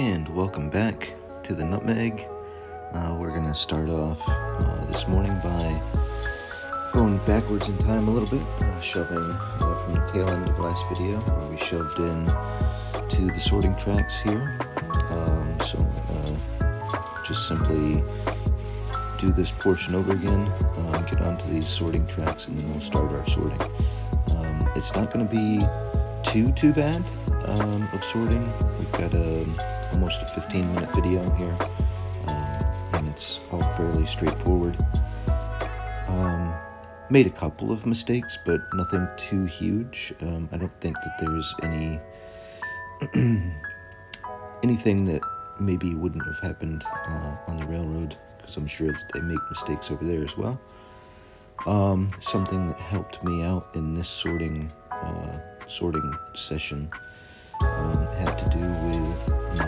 And welcome back to the Nutmeg. We're going to start off this morning by going backwards in time a little bit, shoving from the tail end of last video where we shoved in to the sorting tracks here. So I'm going to just simply do this portion over again, get onto these sorting tracks, and then we'll start our sorting. It's not going to be too bad of sorting. We've got almost a 15-minute video here, and it's all fairly straightforward. Made a couple of mistakes, but nothing too huge. I don't think that there's anything that maybe wouldn't have happened on the railroad, because I'm sure that they make mistakes over there as well. Something that helped me out in this sorting session had to do with my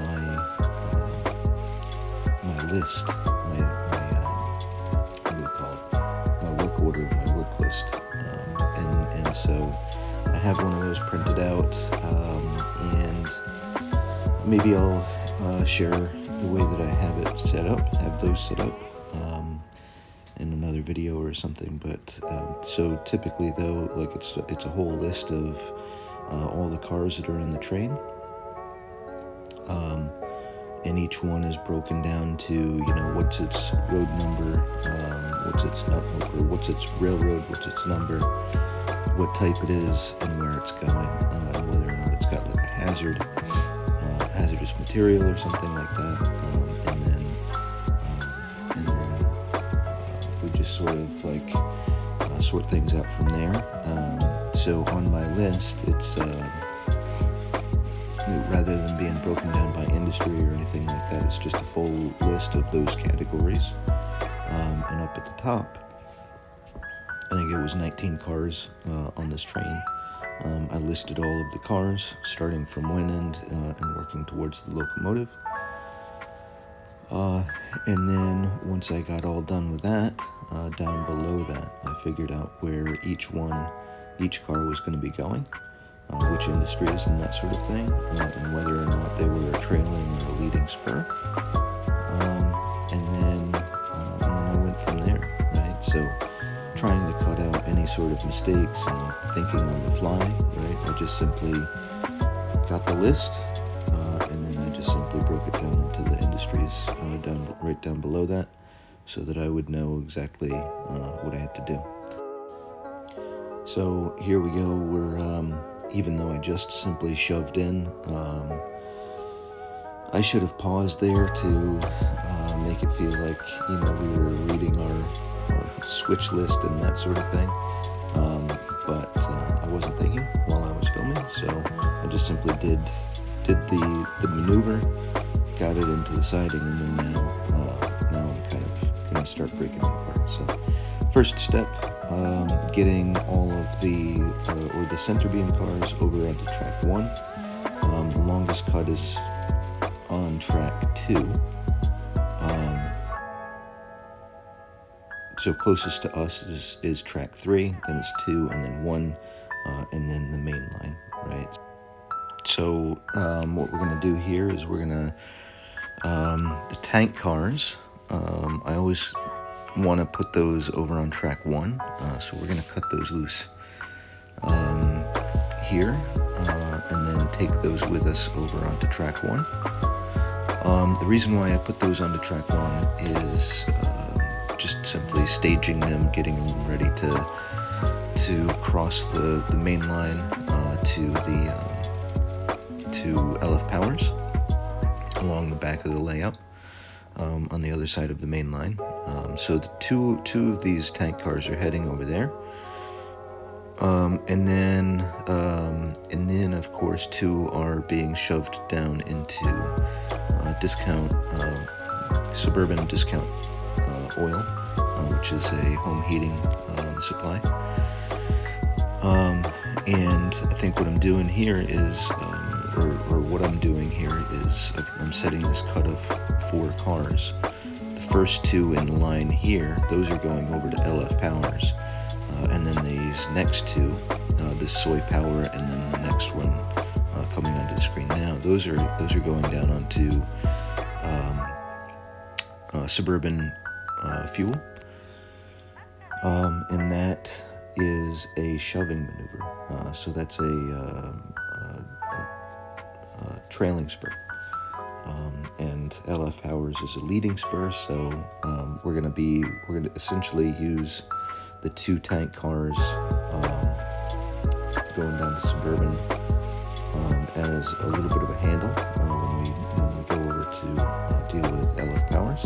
list, what do we call it? My work order, my work list, and so I have one of those printed out, and maybe I'll share the way that I have those set up in another video or something. But so typically though, like it's a whole list of all the cars that are in the train, and each one is broken down to, what's its road number, what's its railroad, what's its number, what type it is, and where it's going, whether or not it's got like a hazardous material or something like that, and then we just sort of like sort things out from there. So on my list, it's rather than being broken down by industry or anything like that, it's just a full list of those categories. And up at the top, I think it was 19 cars on this train. I listed all of the cars, starting from one end and working towards the locomotive. And then once I got all done with that, down below that, I figured out where each car was going to be going, which industries and that sort of thing, and whether or not they were a trailing or a leading spur. And then I went from there, right? So trying to cut out any sort of mistakes and thinking on the fly, right? I just simply got the list, and then I just simply broke it down into the industries right down below that, so that I would know exactly what I had to do. So here we go. We're even though I just simply shoved in, I should have paused there to make it feel like we were reading our switch list and that sort of thing. But I wasn't thinking while I was filming, so I just simply did the maneuver, got it into the siding, and then now I'm kind of going to start breaking it apart. So first step, getting all of the center beam cars over onto track 1. The longest cut is on track 2. So closest to us is track 3, then it's 2, and then 1, and then the main line, right? So what we're going to do here is we're going to, the tank cars, I always want to put those over on track 1, so we're going to cut those loose here, and then take those with us over onto track 1. The reason why I put those onto track 1 is just simply staging them, getting them ready to cross the main line to LF Powers along the back of the layout on the other side of the main line. So the two of these tank cars are heading over there, and then of course 2 are being shoved down into Suburban Discount Oil, which is a home heating supply. And I think what I'm doing here is, I'm setting this cut of 4 cars. The first 2 in the line here, those are going over to LF Powers, and then these next 2, this Soy Power, and then the next one coming onto the screen now. Those are going down onto Suburban Fuel, and that is a shoving maneuver. So that's a trailing spur. And LF Powers is a leading spur, so we're going to essentially use the two tank cars going down to Suburban as a little bit of a handle when we go over to deal with LF Powers.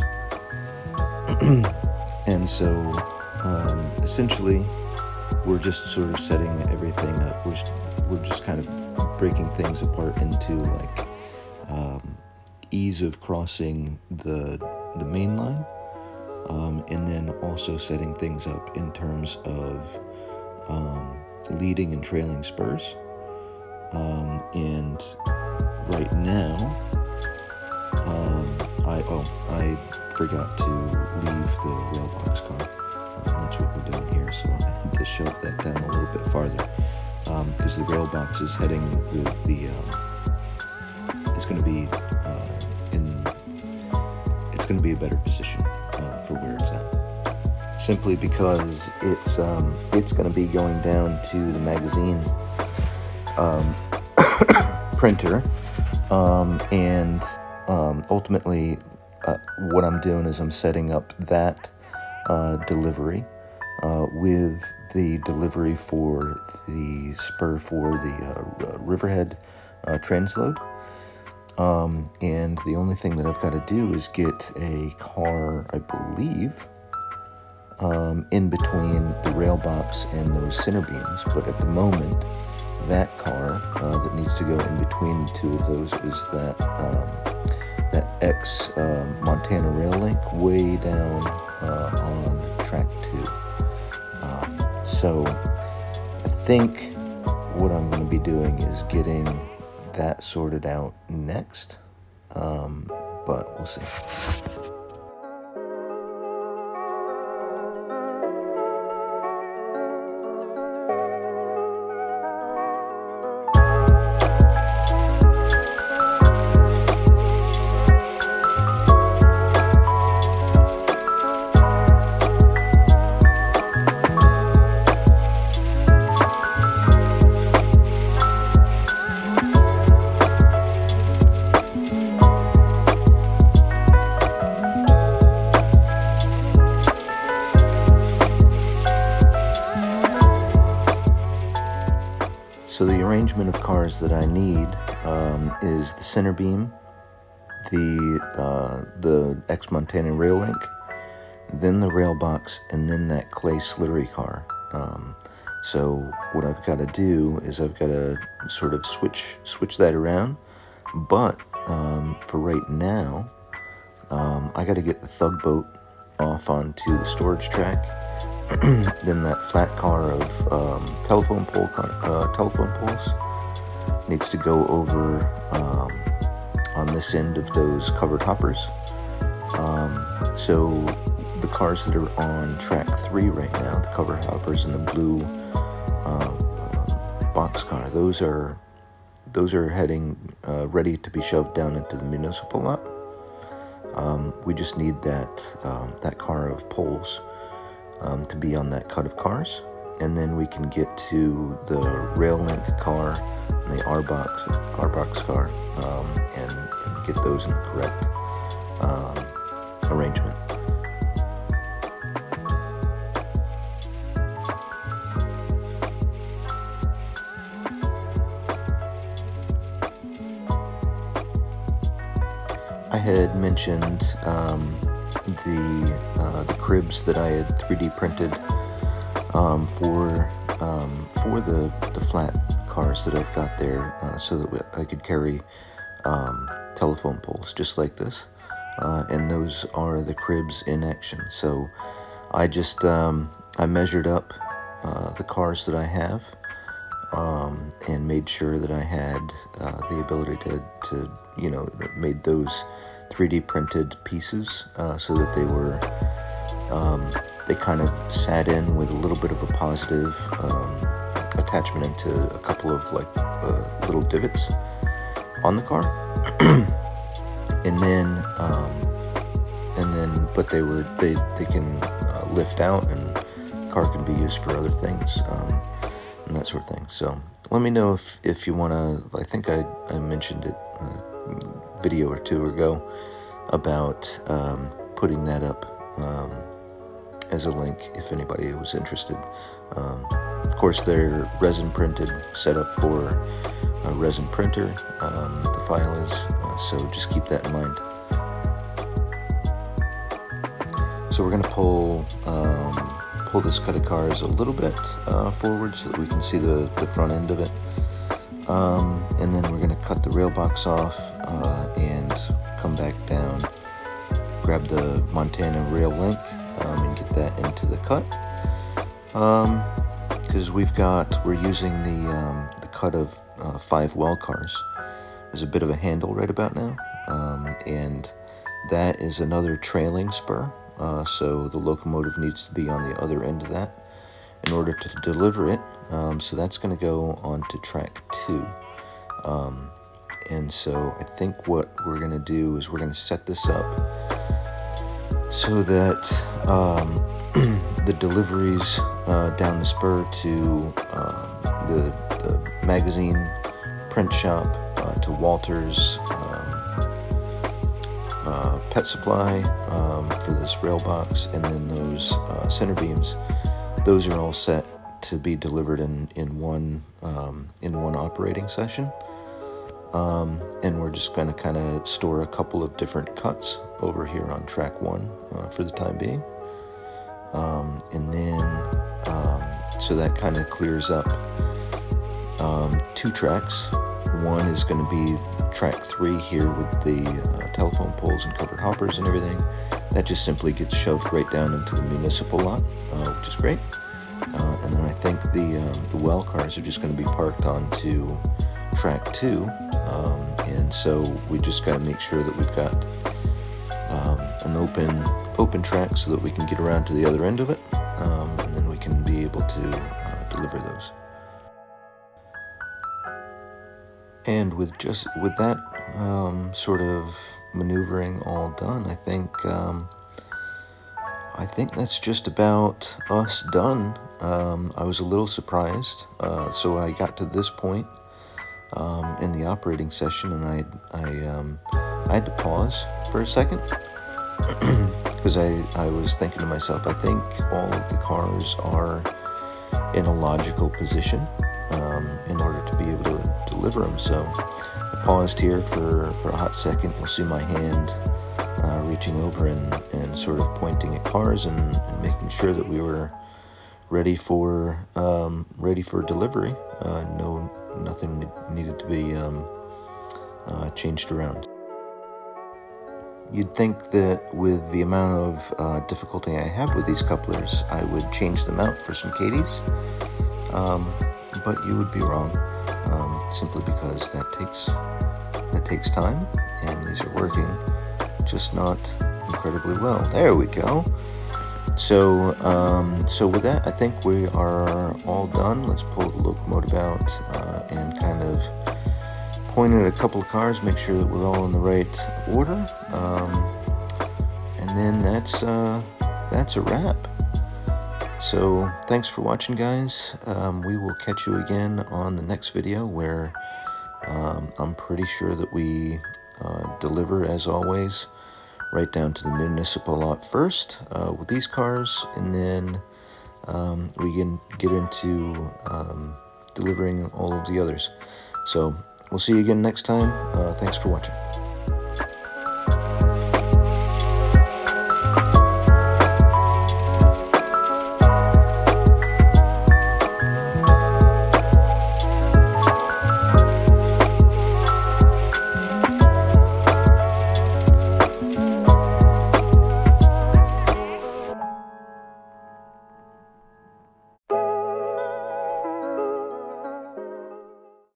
And so essentially we're just sort of setting everything up. We're just kind of breaking things apart into like ease of crossing the main line, and then also setting things up in terms of leading and trailing spurs. And right now, I forgot to leave the rail box car. That's what we're doing here, so I need to shove that down a little bit farther, because the rail box is heading with the it's going to be a better position for where it's at, simply because it's going to be going down to the magazine printer, and ultimately what I'm doing is I'm setting up that delivery with the delivery for the spur for the Riverhead transload. And the only thing that I've got to do is get a car, I believe, in between the rail box and those center beams. But at the moment, that car that needs to go in between the two of those is that X Montana Rail Link way down on track 2. So I think what I'm going to be doing is getting that sorted out next, but we'll see. So the arrangement of cars that I need is the center beam, the X Montana Rail Link, then the rail box, and then that clay slurry car. So what I've got to do is I've got to sort of switch that around. But for right now, I got to get the Thug Boat off onto the storage track. Then that flat car of telephone poles needs to go over on this end of those covered hoppers. So the cars that are on track 3 right now, the covered hoppers and the blue boxcar, those are heading ready to be shoved down into the municipal lot. We just need that car of poles to be on that cut of cars, and then we can get to the rail link car and the R-box car, and get those in the correct arrangement. I had mentioned the cribs that I had 3D printed for the flat cars that I've got there, so that I could carry telephone poles just like this, and those are the cribs in action. So I just I measured up the cars that I have, and made sure that I had the ability to made those 3D printed pieces so that they were they kind of sat in with a little bit of a positive attachment into a couple of like little divots on the car, and then but they can lift out, and the car can be used for other things, and that sort of thing. So let me know if you want to. I think I mentioned it a video or two ago about putting that up as a link if anybody was interested. Of course, they're resin printed, set up for a resin printer, the file is, so just keep that in mind. So we're going to pull this cut of cars a little bit forward so that we can see the front end of it. And then we're going to cut the rail box off and come back down, grab the Montana rail link and get that into the cut. Because we're using the cut of 5 well cars. There's a bit of a handle right about now, and that is another trailing spur. So the locomotive needs to be on the other end of that in order to deliver it. So that's going to go onto track 2. And so I think what we're going to do is we're going to set this up so that the deliveries down the spur to the magazine print shop, to Walter's Pet Supply for this rail box, and then those center beams, those are all set to be delivered in one operating session. And we're just going to kind of store a couple of different cuts over here on track 1 for the time being. And then, so that kind of clears up 2 tracks. One is going to be track 3 here with the telephone poles and covered hoppers and everything. That just simply gets shoved right down into the municipal lot, which is great. And then I think the well cars are just going to be parked onto track 2. And so we just got to make sure that we've got an open track so that we can get around to the other end of it, and then we can be able to deliver those. And with that sort of maneuvering all done, I think that's just about us done. I was a little surprised, so I got to this point in the operating session, and I had to pause for a second because I was thinking to myself, I think all of the cars are in a logical position in order to be able to deliver them. So I paused here for a hot second. You'll see my hand reaching over and sort of pointing at cars and making sure that we were ready for delivery. Nothing needed to be changed around. You'd think that with the amount of difficulty I have with these couplers, I would change them out for some Cadies, but you would be wrong, simply because that takes time, and these are working just not incredibly well. There we go. So with that, I think we are all done. Let's pull the locomotive out and kind of point at a couple of cars, make sure that we're all in the right order, and then that's a wrap. So thanks for watching, guys. We will catch you again on the next video, where I'm pretty sure that we deliver, as always, right down to the municipal lot first with these cars, and then we can get into delivering all of the others. So we'll see you again next time. Thanks for watching.